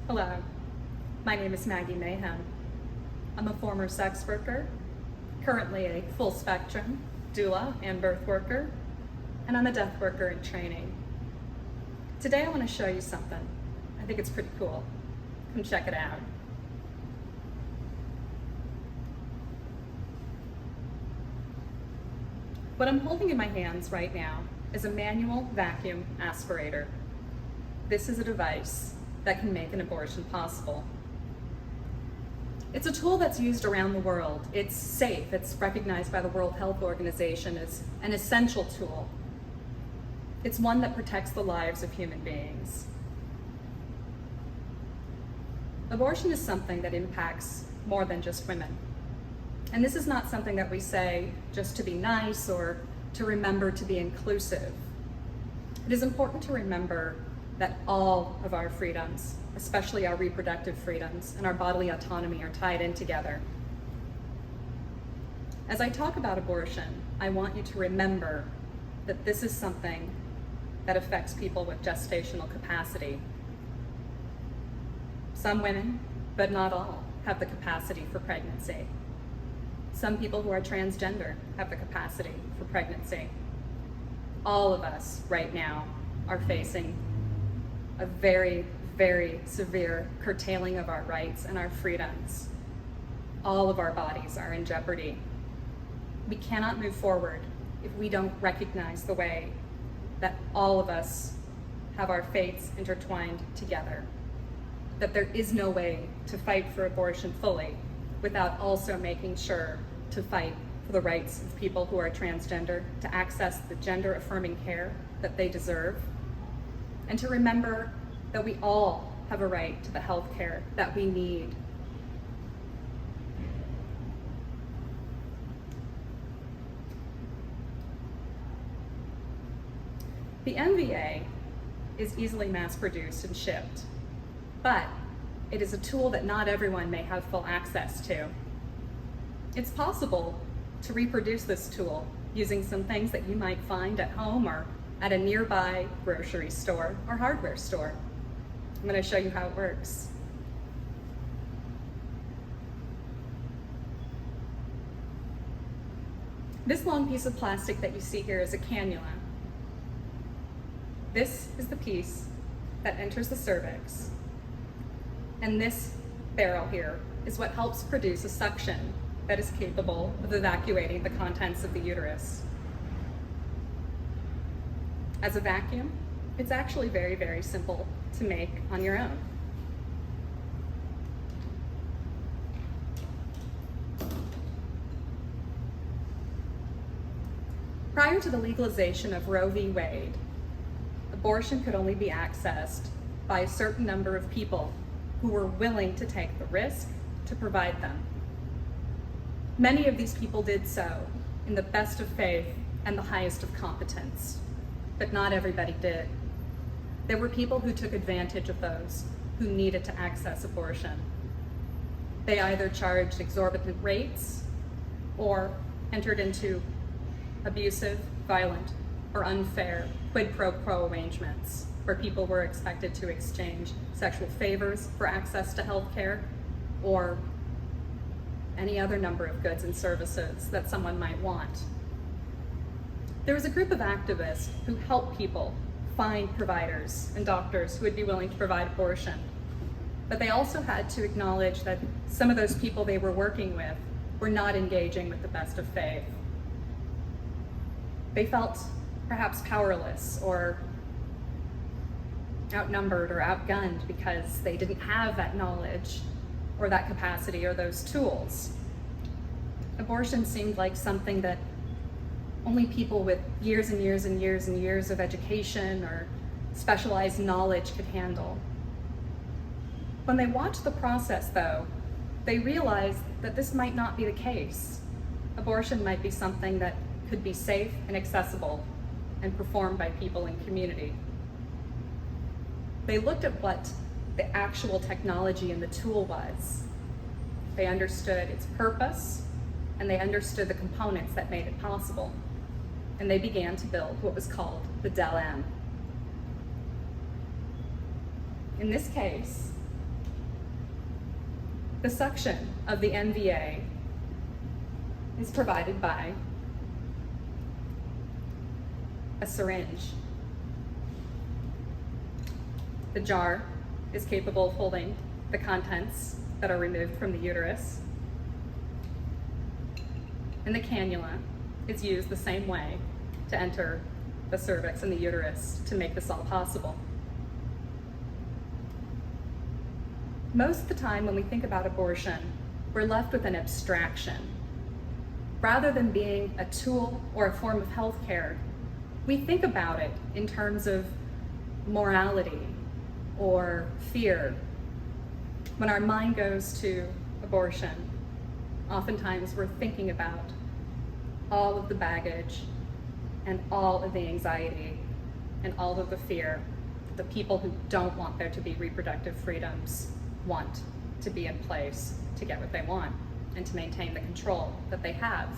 Hello, my name is Maggie Mayhem. I'm a former sex worker, currently a full spectrum doula and birth worker, and I'm a death worker in training. Today I want to show you something. I think it's pretty cool. Come check it out. What I'm holding in my hands right now is a manual vacuum aspirator. This is a device that can make an abortion possible. It's a tool that's used around the world. It's safe. It's recognized by the World Health Organization as an essential tool. It's one that protects the lives of human beings. Abortion is something that impacts more than just women. And this is not something that we say just to be nice or to remember to be inclusive. It is important to remember that all of our freedoms, especially our reproductive freedoms and our bodily autonomy, are tied in together. As I talk about abortion, I want you to remember that this is something that affects people with gestational capacity. Some women, but not all, have the capacity for pregnancy. Some people who are transgender have the capacity for pregnancy. All of us right now are facing a very, very severe curtailing of our rights and our freedoms. All of our bodies are in jeopardy. We cannot move forward if we don't recognize the way that all of us have our fates intertwined together. That there is no way to fight for abortion fully without also making sure to fight for the rights of people who are transgender to access the gender-affirming care that they deserve, and to remember that we all have a right to the health care that we need. The MVA is easily mass-produced and shipped, but it is a tool that not everyone may have full access to. It's possible to reproduce this tool using some things that you might find at home or at a nearby grocery store or hardware store. I'm going to show you how it works. This long piece of plastic that you see here is a cannula. This is the piece that enters the cervix. And this barrel here is what helps produce a suction that is capable of evacuating the contents of the uterus. As a vacuum, it's actually very, very simple to make on your own. Prior to the legalization of Roe v. Wade, abortion could only be accessed by a certain number of people who were willing to take the risk to provide them. Many of these people did so in the best of faith and the highest of competence, but not everybody did. There were people who took advantage of those who needed to access abortion. They either charged exorbitant rates or entered into abusive, violent, or unfair quid pro quo arrangements where people were expected to exchange sexual favors for access to health care or any other number of goods and services that someone might want. There was a group of activists who helped people find providers and doctors who would be willing to provide abortion. But they also had to acknowledge that some of those people they were working with were not engaging with the best of faith. They felt perhaps powerless or outnumbered or outgunned because they didn't have that knowledge or that capacity or those tools. Abortion seemed like something that only people with years and years and years and years of education or specialized knowledge could handle. When they watched the process, though, they realized that this might not be the case. Abortion might be something that could be safe and accessible and performed by people in community. They looked at what the actual technology and the tool was. They understood its purpose, and they understood the components that made it possible. And they began to build what was called the Del-M. In this case, The suction of the MVA is provided by a syringe. The jar is capable of holding the contents that are removed from the uterus. And the cannula is used the same way to enter the cervix and the uterus to make this all possible. Most of the time when we think about abortion, we're left with an abstraction. Rather than being a tool or a form of health care, we think about it in terms of morality or fear. When our mind goes to abortion, oftentimes we're thinking about all of the baggage and all of the anxiety and all of the fear that the people who don't want there to be reproductive freedoms want to be in place to get what they want and to maintain the control that they have.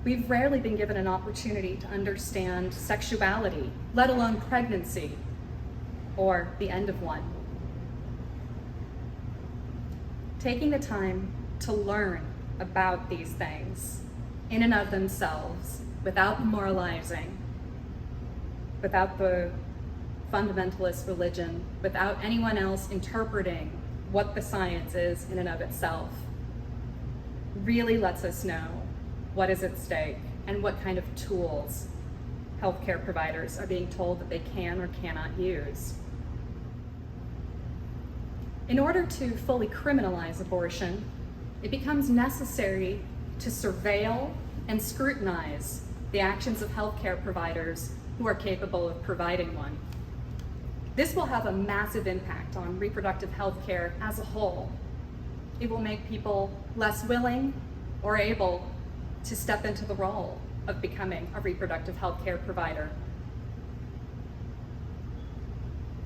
We've rarely been given an opportunity to understand sexuality, let alone pregnancy or the end of one. Taking the time to learn about these things in and of themselves, without moralizing, without the fundamentalist religion, without anyone else interpreting what the science is in and of itself, really lets us know what is at stake and what kind of tools healthcare providers are being told that they can or cannot use. In order to fully criminalize abortion, it becomes necessary to surveil and scrutinize the actions of healthcare providers who are capable of providing one. This will have a massive impact on reproductive health care as a whole. It will make people less willing or able to step into the role of becoming a reproductive health care provider.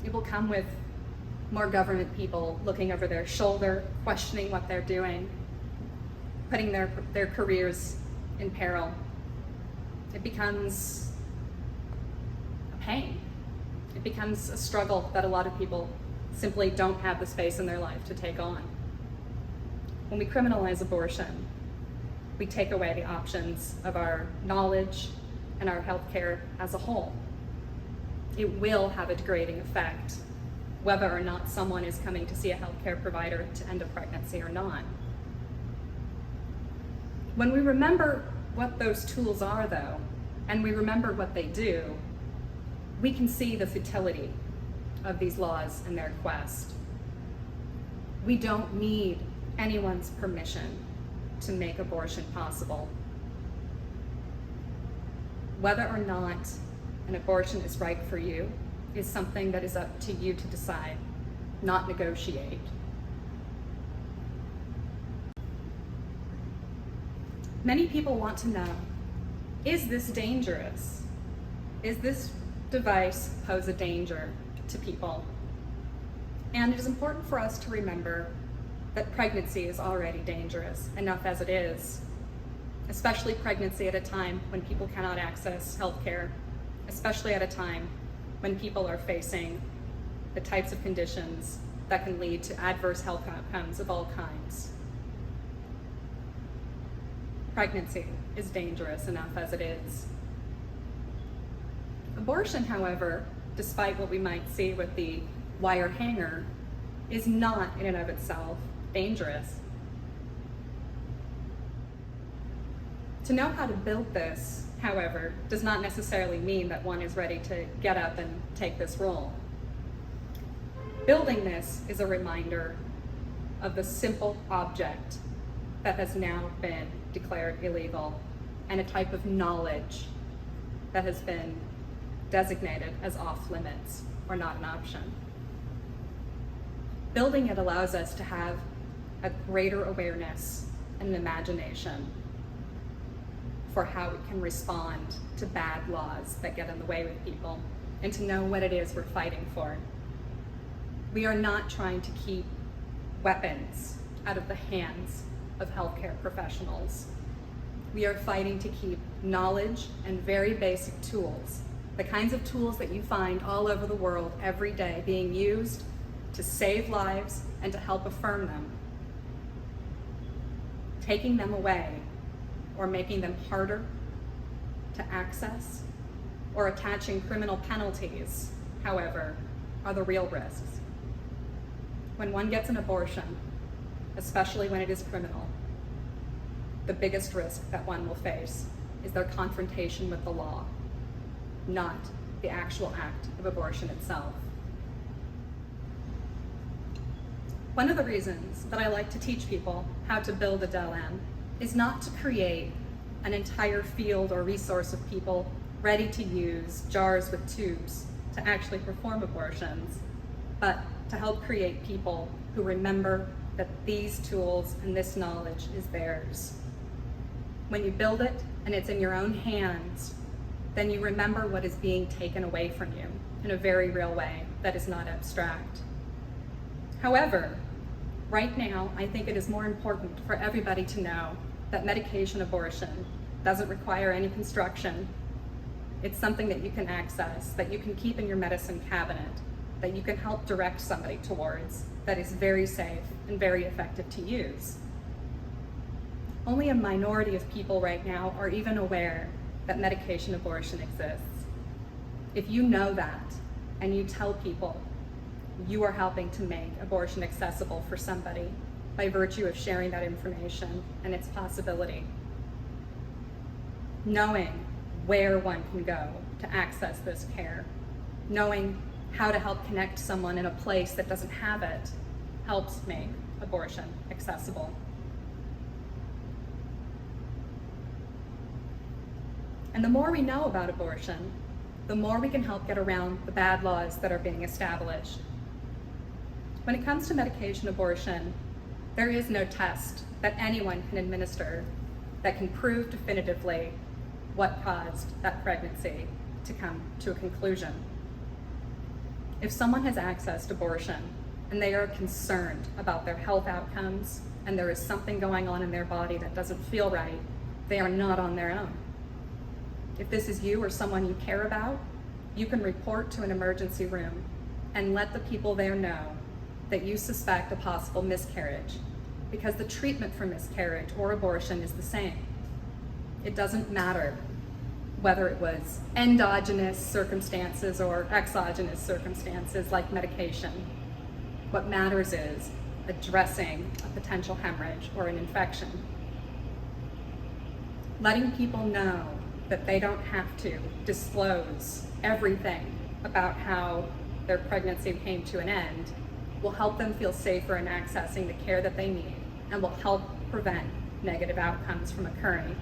It will come with more government people looking over their shoulder, questioning what they're doing, putting their careers in peril. It becomes a pain. It becomes a struggle that a lot of people simply don't have the space in their life to take on. When we criminalize abortion, we take away the options of our knowledge and our healthcare as a whole. It will have a degrading effect, whether or not someone is coming to see a healthcare provider to end a pregnancy or not. When we remember what those tools are, though, and we remember what they do, we can see the futility of these laws and their quest. We don't need anyone's permission to make abortion possible. Whether or not an abortion is right for you is something that is up to you to decide, not negotiate. Many people want to know, is this dangerous? Is this device pose a danger to people? And it is important for us to remember that pregnancy is already dangerous enough as it is, especially pregnancy at a time when people cannot access healthcare, especially at a time when people are facing the types of conditions that can lead to adverse health outcomes of all kinds. Pregnancy is dangerous enough as it is. Abortion, however, despite what we might see with the wire hanger, is not in and of itself dangerous. To know how to build this, however, does not necessarily mean that one is ready to get up and take this role. Building this is a reminder of the simple object that has now been declared illegal and a type of knowledge that has been designated as off limits or not an option. Building it allows us to have a greater awareness and an imagination for how we can respond to bad laws that get in the way with people and to know what it is we're fighting for. We are not trying to keep weapons out of the hands of healthcare professionals. We are fighting to keep knowledge and very basic tools, the kinds of tools that you find all over the world every day being used to save lives and to help affirm them. Taking them away or making them harder to access or attaching criminal penalties, however, are the real risks. When one gets an abortion, especially when it is criminal, the biggest risk that one will face is their confrontation with the law, not the actual act of abortion itself. One of the reasons that I like to teach people how to build a Del-Em is not to create an entire field or resource of people ready to use jars with tubes to actually perform abortions, but to help create people who remember that these tools and this knowledge is theirs. When you build it and it's in your own hands, then you remember what is being taken away from you in a very real way that is not abstract. However, right now, I think it is more important for everybody to know that medication abortion doesn't require any construction. It's something that you can access, that you can keep in your medicine cabinet, that you can help direct somebody towards, that is very safe and very effective to use. Only a minority of people right now are even aware that medication abortion exists. If you know that and you tell people, you are helping to make abortion accessible for somebody by virtue of sharing that information and its possibility. Knowing where one can go to access this care, knowing how to help connect someone in a place that doesn't have it, helps make abortion accessible. And the more we know about abortion, the more we can help get around the bad laws that are being established. When it comes to medication abortion, there is no test that anyone can administer that can prove definitively what caused that pregnancy to come to a conclusion. If someone has accessed abortion and they are concerned about their health outcomes and there is something going on in their body that doesn't feel right, they are not on their own. If this is you or someone you care about, you can report to an emergency room and let the people there know that you suspect a possible miscarriage, because the treatment for miscarriage or abortion is the same. It doesn't matter whether it was endogenous circumstances or exogenous circumstances like medication. What matters is addressing a potential hemorrhage or an infection. Letting people know that they don't have to disclose everything about how their pregnancy came to an end will help them feel safer in accessing the care that they need and will help prevent negative outcomes from occurring.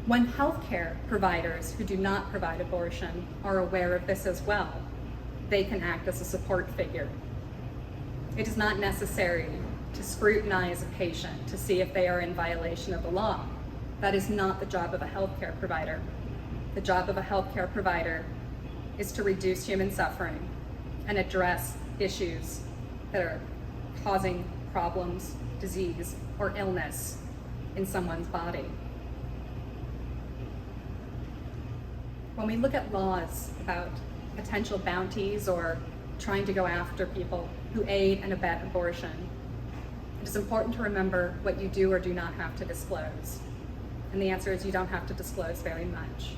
When healthcare providers who do not provide abortion are aware of this as well, they can act as a support figure. It is not necessary to scrutinize a patient to see if they are in violation of the law. That is not the job of a healthcare provider. The job of a healthcare provider is to reduce human suffering and address issues that are causing problems, disease, or illness in someone's body. When we look at laws about potential bounties or trying to go after people who aid and abet abortion, it is important to remember what you do or do not have to disclose. And the answer is you don't have to disclose very much.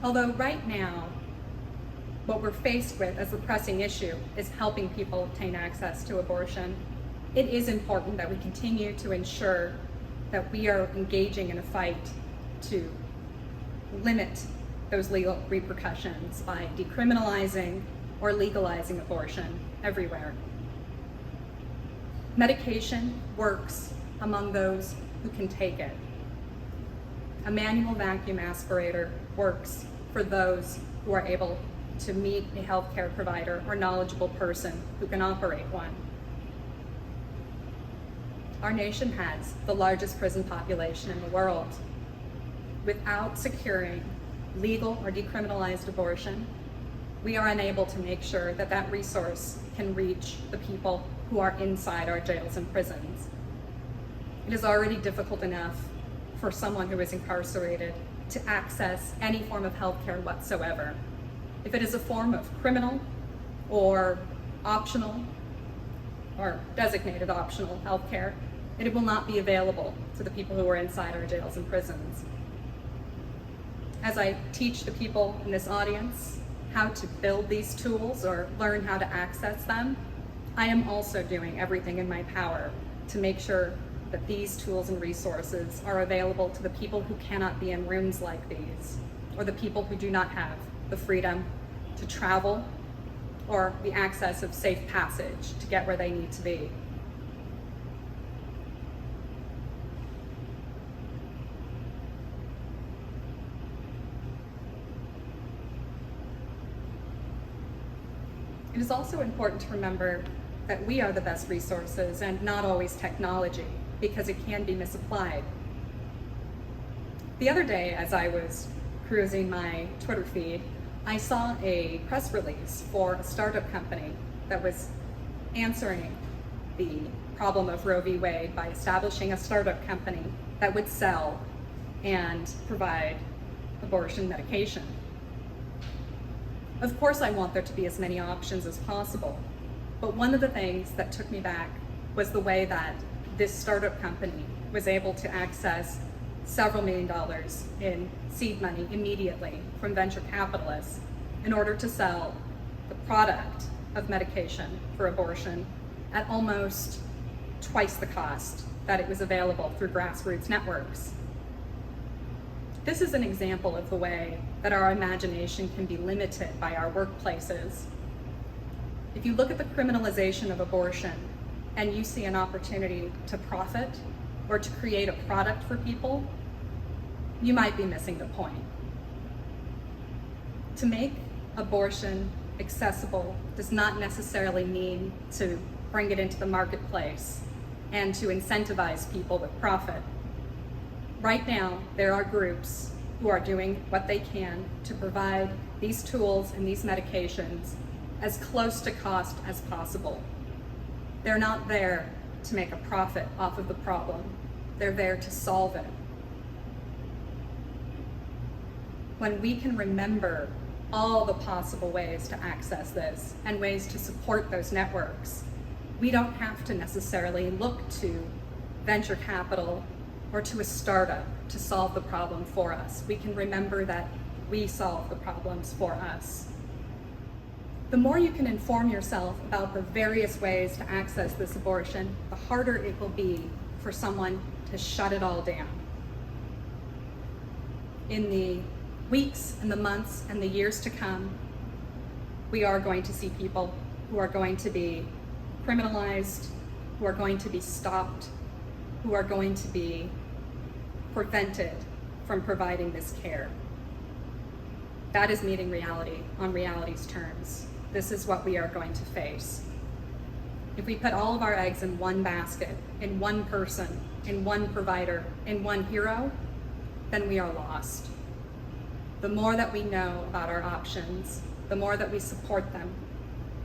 Although right now, what we're faced with as a pressing issue is helping people obtain access to abortion, it is important that we continue to ensure that we are engaging in a fight to limit those legal repercussions by decriminalizing or legalizing abortion everywhere. Medication works among those who can take it. A manual vacuum aspirator works for those who are able to meet a healthcare provider or knowledgeable person who can operate one. Our nation has the largest prison population in the world. Without securing legal or decriminalized abortion, we are unable to make sure that that resource can reach the people who are inside our jails and prisons. It is already difficult enough for someone who is incarcerated to access any form of health care whatsoever. If it is a form of criminal or optional or designated optional health care, it will not be available to the people who are inside our jails and prisons. As I teach the people in this audience how to build these tools or learn how to access them, I am also doing everything in my power to make sure that these tools and resources are available to the people who cannot be in rooms like these, or the people who do not have the freedom to travel or the access of safe passage to get where they need to be. It is also important to remember that we are the best resources and not always technology, because it can be misapplied. The other day, as I was cruising my Twitter feed, I saw a press release for a startup company that was answering the problem of Roe v. Wade by establishing a startup company that would sell and provide abortion medication. Of course, I want there to be as many options as possible, but one of the things that took me back was the way that this startup company was able to access several $million in seed money immediately from venture capitalists in order to sell the product of medication for abortion at almost twice the cost that it was available through grassroots networks. This is an example of the way that our imagination can be limited by our workplaces. If you look at the criminalization of abortion and you see an opportunity to profit or to create a product for people, you might be missing the point. To make abortion accessible does not necessarily mean to bring it into the marketplace and to incentivize people with profit. Right now, there are groups who are doing what they can to provide these tools and these medications as close to cost as possible. They're not there to make a profit off of the problem. They're there to solve it. When we can remember all the possible ways to access this and ways to support those networks, we don't have to necessarily look to venture capital or to a startup to solve the problem for us. We can remember that we solve the problems for us. The more you can inform yourself about the various ways to access this abortion, the harder it will be for someone to shut it all down. In the weeks and the months and the years to come, we are going to see people who are going to be criminalized, who are going to be stopped, who are going to be prevented from providing this care. That is meeting reality on reality's terms. This is what we are going to face. If we put all of our eggs in one basket, in one person, in one provider, in one hero, then we are lost. The more that we know about our options, the more that we support them,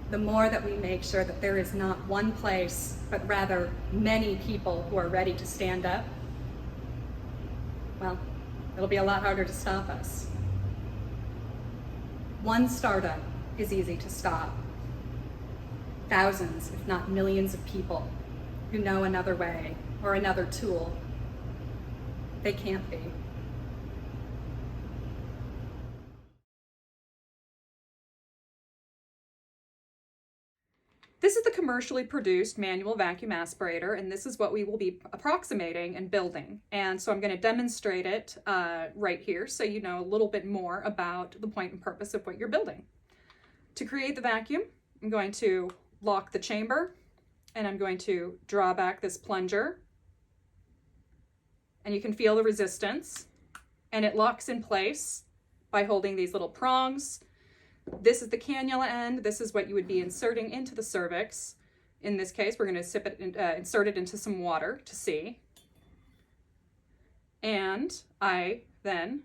the more that we make sure that there is not one place, but rather many people who are ready to stand up, well, it'll be a lot harder to stop us. One startup is easy to stop. Thousands, if not millions of people who know another way or another tool, they can't be. This is the commercially produced manual vacuum aspirator, and this is what we will be approximating and building. And so I'm going to demonstrate it right here so you know a little bit more about the point and purpose of what you're building. To create the vacuum, I'm going to lock the chamber, and I'm going to draw back this plunger. And you can feel the resistance, and it locks in place by holding these little prongs. This is the cannula end. This is what you would be inserting into the cervix. In this case, we're going to insert it into some water to see. And I then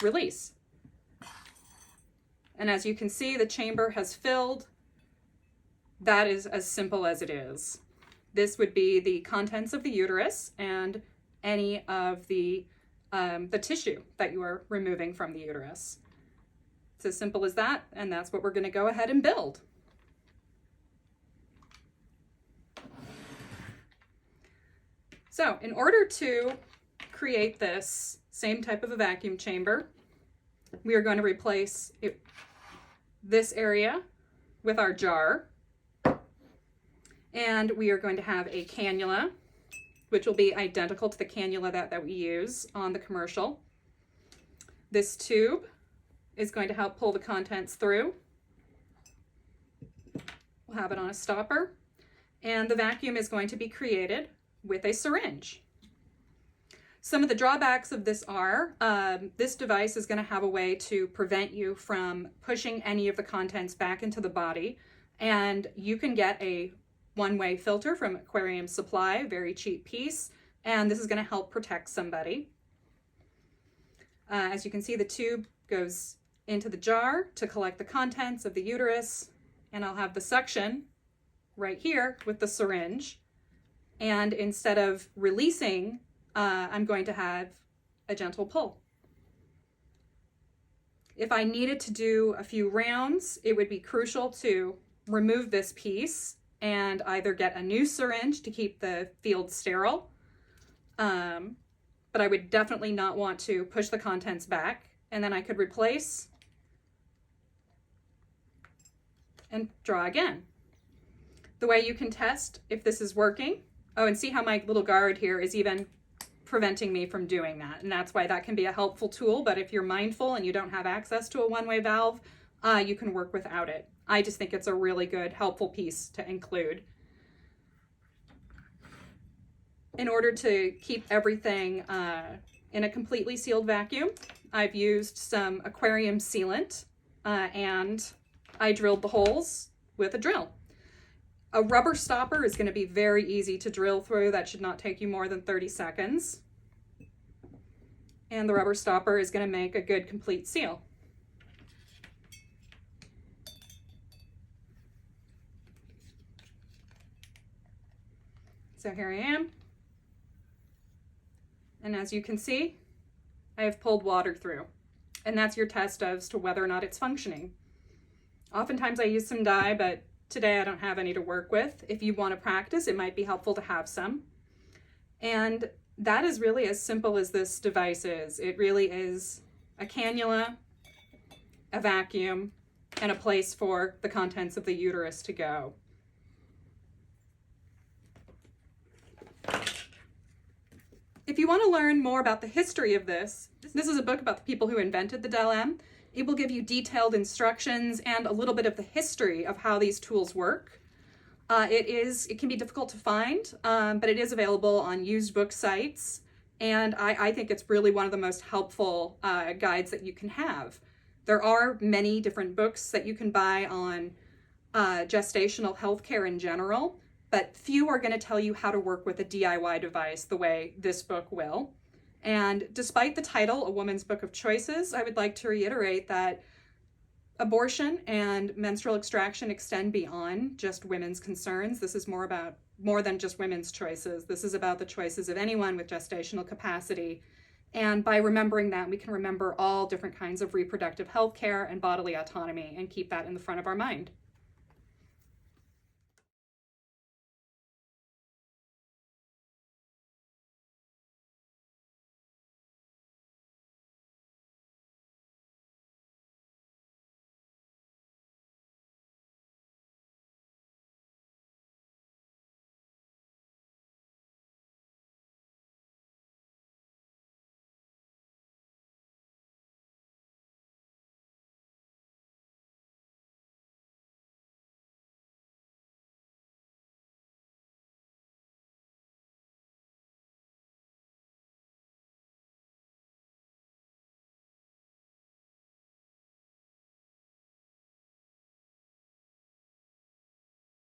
release. And as you can see, the chamber has filled. That is as simple as it is. This would be the contents of the uterus, and any of the tissue that you are removing from the uterus. It's as simple as that, and that's what we're going to go ahead and build. So in order to create this same type of a vacuum chamber, we are going to replace this area with our jar, and we are going to have a cannula, which will be identical to the cannula that we use on the commercial. This tube is going to help pull the contents through. We'll have it on a stopper, and the vacuum is going to be created with a syringe. Some of the drawbacks of this are, this device is going to have a way to prevent you from pushing any of the contents back into the body, and you can get a one-way filter from Aquarium Supply, very cheap piece, and this is going to help protect somebody. As you can see, the tube goes into the jar to collect the contents of the uterus, and I'll have the suction right here with the syringe, and instead of releasing, I'm going to have a gentle pull. If I needed to do a few rounds, it would be crucial to remove this piece and either get a new syringe to keep the field sterile, but I would definitely not want to push the contents back, and then I could replace and draw again. The way you can test if this is working, oh, and see how my little guard here is even preventing me from doing that, and that's why that can be a helpful tool. But if you're mindful and you don't have access to a one-way valve, you can work without it. I just think it's a really good, helpful piece to include. In order to keep everything in a completely sealed vacuum, I've used some aquarium sealant, and I drilled the holes with a drill. A rubber stopper is going to be very easy to drill through. That should not take you more than 30 seconds. And the rubber stopper is going to make a good complete seal. So here I am. And as you can see, I have pulled water through. And that's your test as to whether or not it's functioning. Oftentimes I use some dye, but today I don't have any to work with. If you want to practice, it might be helpful to have some. And that is really as simple as this device is. It really is a cannula, a vacuum, and a place for the contents of the uterus to go. If you want to learn more about the history of this is a book about the people who invented the Del-M. It will give you detailed instructions and a little bit of the history of how these tools work. It can be difficult to find, but it is available on used book sites, and I think it's really one of the most helpful guides that you can have. There are many different books that you can buy on gestational healthcare in general, but few are going to tell you how to work with a DIY device the way this book will. And despite the title, A Woman's Book of Choices, I would like to reiterate that abortion and menstrual extraction extend beyond just women's concerns. This is more than just women's choices. This is about the choices of anyone with gestational capacity. And by remembering that, we can remember all different kinds of reproductive health care and bodily autonomy and keep that in the front of our mind.